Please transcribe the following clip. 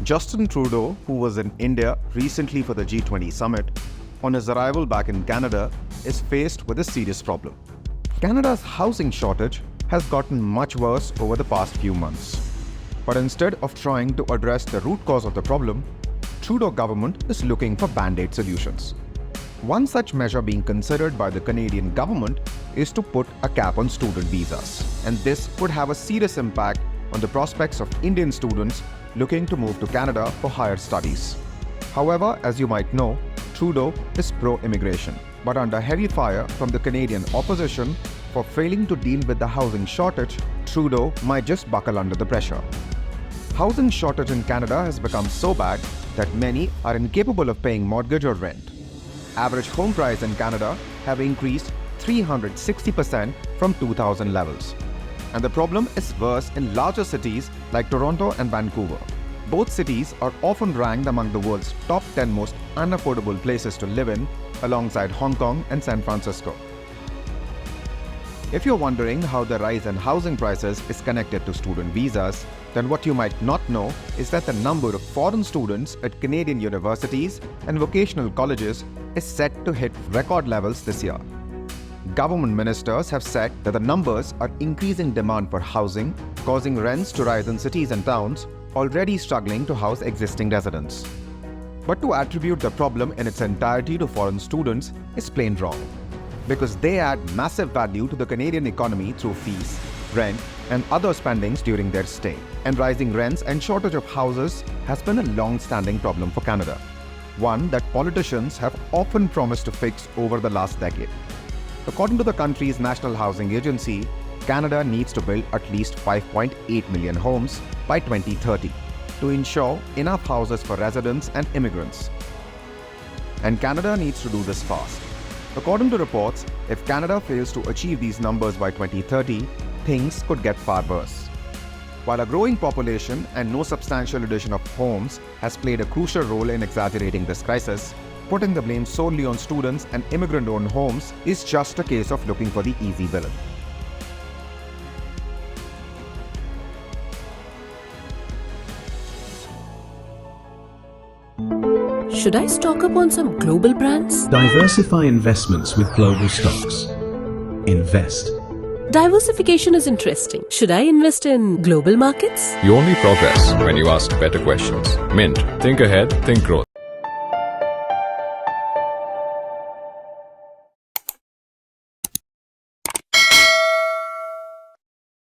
Justin Trudeau, who was in India recently for the G20 summit, on his arrival back in Canada, is faced with a serious problem. Canada's housing shortage has gotten much worse over the past few months. But instead of trying to address the root cause of the problem, Trudeau government is looking for band-aid solutions. One such measure being considered by the Canadian government is to put a cap on student visas, and this could have a serious impact on the prospects of Indian students looking to move to Canada for higher studies. However, as you might know, Trudeau is pro-immigration, but under heavy fire from the Canadian opposition for failing to deal with the housing shortage, Trudeau might just buckle under the pressure. Housing shortage in Canada has become so bad that many are incapable of paying mortgage or rent. Average home price in Canada have increased 360% from 2000 levels. And the problem is worse in larger cities like Toronto and Vancouver. Both cities are often ranked among the world's top 10 most unaffordable places to live in, alongside Hong Kong and San Francisco. If you're wondering how the rise in housing prices is connected to student visas, then what you might not know is that the number of foreign students at Canadian universities and vocational colleges is set to hit record levels this year. Government ministers have said that the numbers are increasing demand for housing, causing rents to rise in cities and towns already struggling to house existing residents. But to attribute the problem in its entirety to foreign students is plain wrong, because they add massive value to the Canadian economy through fees, rent, and other spendings during their stay. And rising rents and shortage of houses has been a long-standing problem for Canada, one that politicians have often promised to fix over the last decade. According to the country's National Housing Agency, Canada needs to build at least 5.8 million homes by 2030 to ensure enough houses for residents and immigrants. And Canada needs to do this fast. According to reports, if Canada fails to achieve these numbers by 2030, things could get far worse. While a growing population and no substantial addition of homes has played a crucial role in exaggerating this crisis, putting the blame solely on students and immigrant-owned homes is just a case of looking for the easy villain. Should I stock up on some global brands? Diversify investments with global stocks. Invest. Diversification is interesting. Should I invest in global markets? You only progress when you ask better questions. Mint. Think ahead, think growth.